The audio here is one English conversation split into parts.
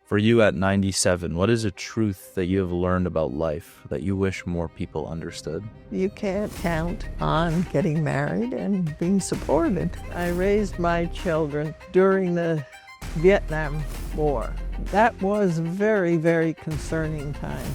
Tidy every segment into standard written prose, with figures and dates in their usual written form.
For you at 97, what is a truth that you have learned about life that you wish more people understood? You can't count on getting married and being supported. I raised my children during the Vietnam War. That was a very, very concerning time.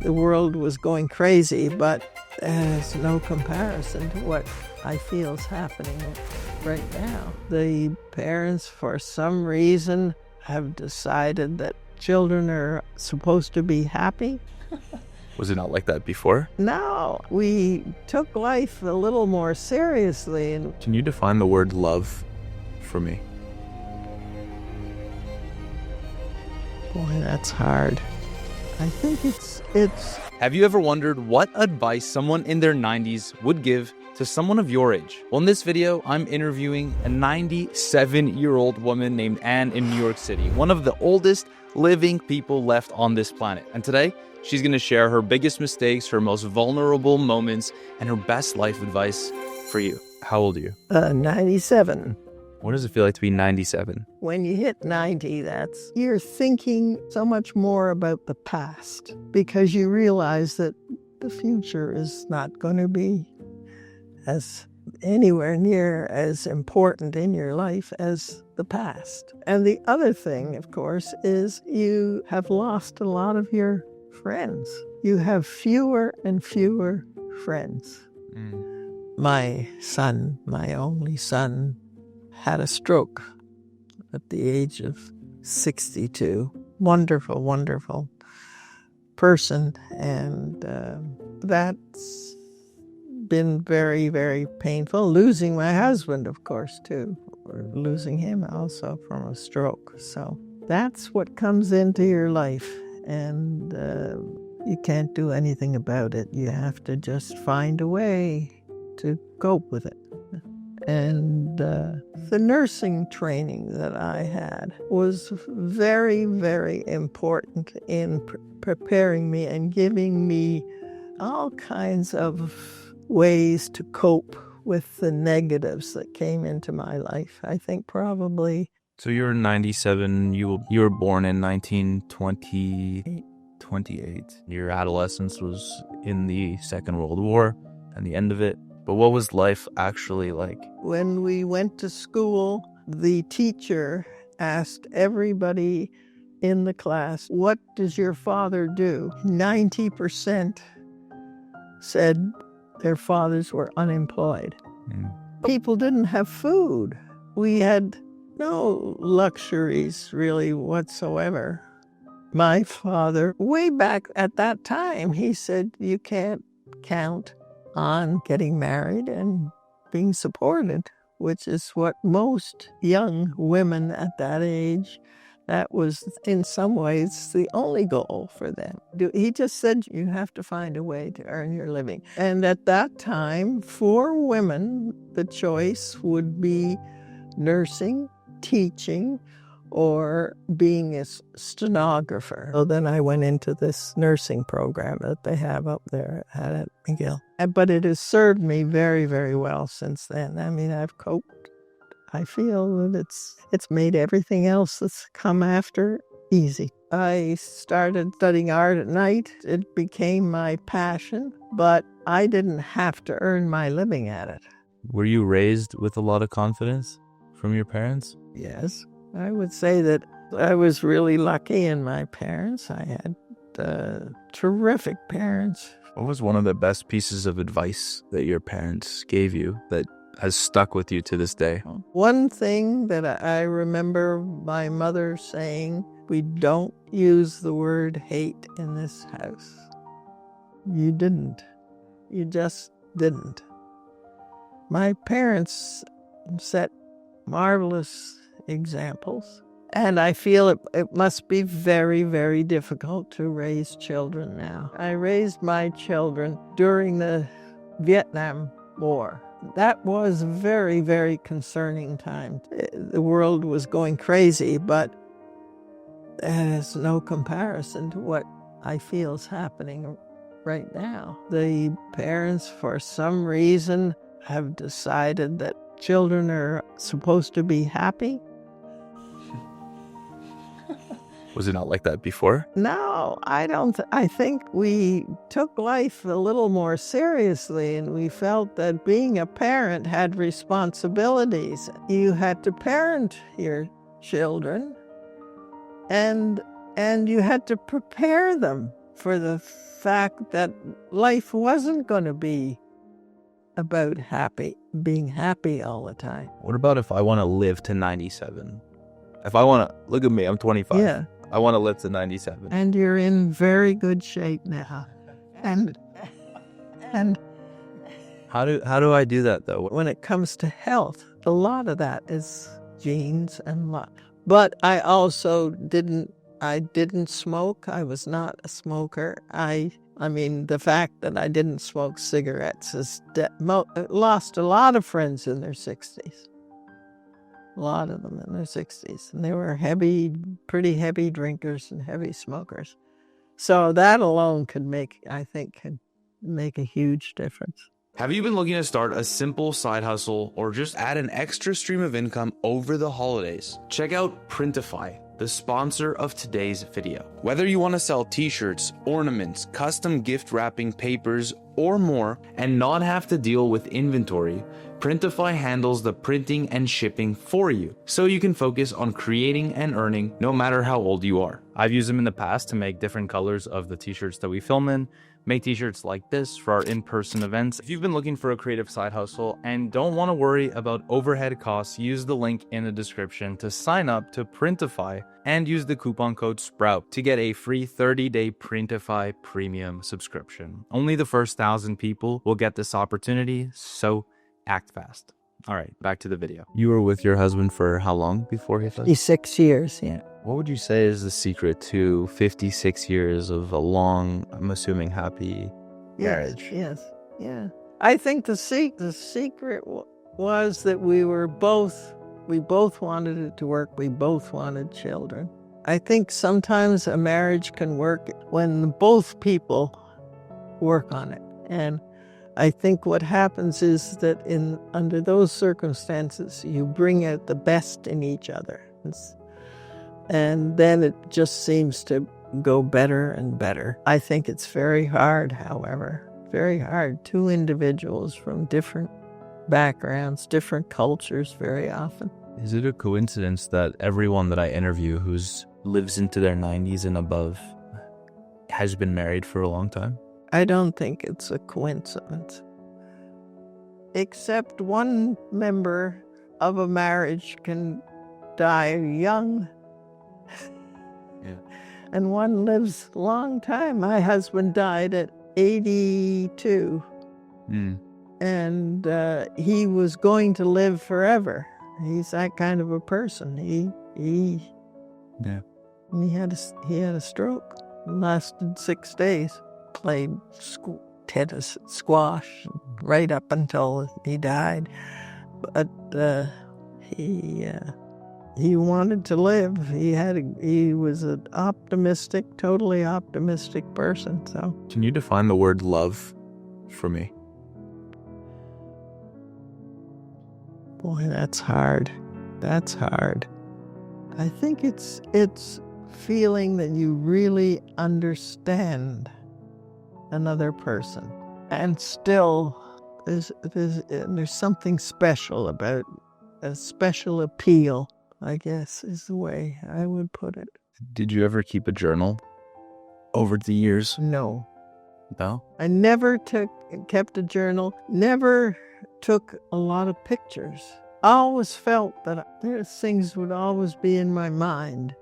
The world was going crazy, but there's no comparison to what I feel is happening right now. The parents, for some reason, have decided that children are supposed to be happy. Was it not like that before? No, we took life a little more seriously. And Can you define the word love for me? boy, that's hard. I think it's Have you ever wondered what advice someone in their 90s would give to someone of your age? Well, in this video, I'm interviewing a 97-year-old woman named Anne in New York City, one of the oldest living people left on this planet. And today, she's going to share her biggest mistakes, her most vulnerable moments, and her best life advice for you. How old are you? 97. What does it feel like to be 97? When you hit 90, you're thinking so much more about the past because you realize that the future is not going to be as anywhere near as important in your life as the past. And the other thing, of course, is you have lost a lot of your friends. You have fewer and fewer friends. My son, my only son, had a stroke at the age of 62. Wonderful, wonderful person. And that's been very, very painful. Losing my husband, of course, too. Or losing him also from a stroke. So that's what comes into your life. And you can't do anything about it. You have to just find a way to cope with it. And the nursing training that I had was very, very important in preparing me and giving me all kinds of ways to cope with the negatives that came into my life. I think probably... So you're 97, you were born in 1928. Your adolescence was in the Second World War and the end of it. But what was life actually like? When we went to school, the teacher asked everybody in the class, "What does your father do?" 90% said their fathers were unemployed. People didn't have food. We had no luxuries really whatsoever. My father, way back at that time, he said, you can't count on getting married and being supported, which is what most young women at that age, that was in some ways the only goal for them. He just said you have to find a way to earn your living. And at that time, for women, the choice would be nursing, teaching, or being a stenographer. So then I went into this nursing program that they have up there at McGill. But it has served me very, very well since then. I mean, I've coped. I feel that it's made everything else that's come after easy. I started studying art at night. It became my passion, but I didn't have to earn my living at it. Were you raised with a lot of confidence from your parents? Yes. I would say that I was really lucky in my parents. I had terrific parents. What was one of the best pieces of advice that your parents gave you that has stuck with you to this day? One thing that I remember my mother saying, we don't use the word hate in this house. You didn't. You just didn't. My parents set marvelous examples. And I feel it must be very, very difficult to raise children now. I raised my children during the Vietnam War. That was a very, very concerning time. The world was going crazy, but there's no comparison to what I feel is happening right now. The parents, for some reason, have decided that children are supposed to be happy. Was it not like that before? No, I don't. I think we took life a little more seriously, and we felt that being a parent had responsibilities. You had to parent your children, and you had to prepare them for the fact that life wasn't going to be about being happy all the time. What about if I want to live to 97? If I want to, look at me, I'm 25. Yeah. I want to live to 97. And you're in very good shape now. And How do I do that though? when it comes to health, a lot of that is genes and luck. But I also didn't smoke. I was not a smoker. I mean, the fact that I didn't smoke cigarettes is lost a lot of friends in their 60s. A lot of them in their 60s. And they were pretty heavy drinkers and heavy smokers. So that alone could make a huge difference. Have you been looking to start a simple side hustle or just add an extra stream of income over the holidays? Check out Printify, the sponsor of today's video. Whether you want to sell t-shirts, ornaments, custom gift wrapping papers, or more, and not have to deal with inventory, Printify handles the printing and shipping for you, so you can focus on creating and earning no matter how old you are. I've used them in the past to make different colors of the t-shirts that we film in, make t-shirts like this for our in-person events. If you've been looking for a creative side hustle and don't want to worry about overhead costs, use the link in the description to sign up to Printify and use the coupon code Sprought to get a free 30-day Printify premium subscription. Only the first 1,000 people will get this opportunity, so act fast. All right, back to the video. You were with your husband for how long before he died? 56 years, yeah. What would you say is the secret to 56 years of a long, I'm assuming, happy marriage? Yes, yeah. I think the secret was that we both wanted it to work. We both wanted children. I think sometimes a marriage can work when both people work on it. And I think what happens is that under those circumstances, you bring out the best in each other. And then it just seems to go better and better. I think it's very hard, however, very hard. Two individuals from different backgrounds, different cultures very often. Is it a coincidence that everyone that I interview who lives into their 90s and above has been married for a long time? I don't think it's a coincidence. Except one member of a marriage can die young. Yeah. And one lives a long time. My husband died at 82. And he was going to live forever. He's that kind of a person. He had a stroke. It lasted 6 days. Played tennis, squash, right up until he died. But he wanted to live. He was an totally optimistic person. So, can you define the word love for me? Boy, that's hard. That's hard. I think it's feeling that you really understand another person, and still there's something special about a special appeal, I guess, is the way I would put it. Did you ever keep a journal over the years? No. No? I never kept a journal, never took a lot of pictures. I always felt that things would always be in my mind,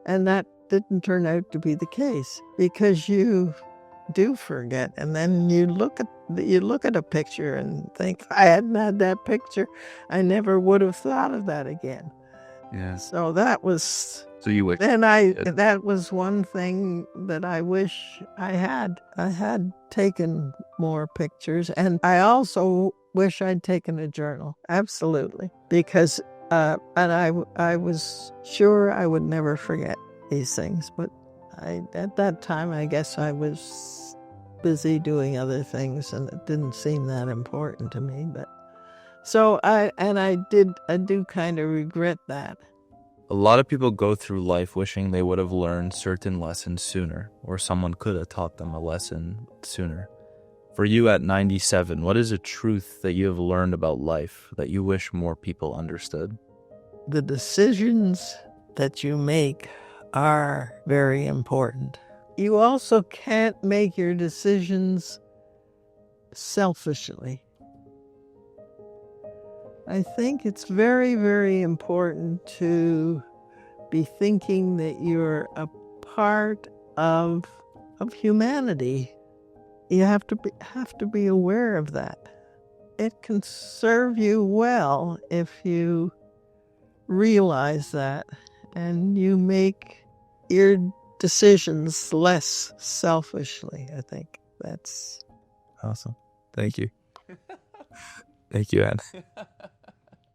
and that didn't turn out to be the case, because you do forget, and then you look at a picture and think, if I hadn't had that picture, I never would have thought of that again. Yeah. So that was. So you wish. That was one thing that I wish I had. I had taken more pictures, and I also wish I'd taken a journal. Absolutely, because and I was sure I would never forget these things, but at that time, I guess I was busy doing other things, and it didn't seem that important to me. But so I do kind of regret that. A lot of people go through life wishing they would have learned certain lessons sooner, or someone could have taught them a lesson sooner. For you at 97, what is a truth that you have learned about life that you wish more people understood? The decisions that you make are very important. You also can't make your decisions selfishly. I think it's very, very important to be thinking that you're a part of humanity. You have to be aware of that. It can serve you well if you realize that and you make your decisions less selfishly. I think that's awesome. Thank you. Thank you, Anne.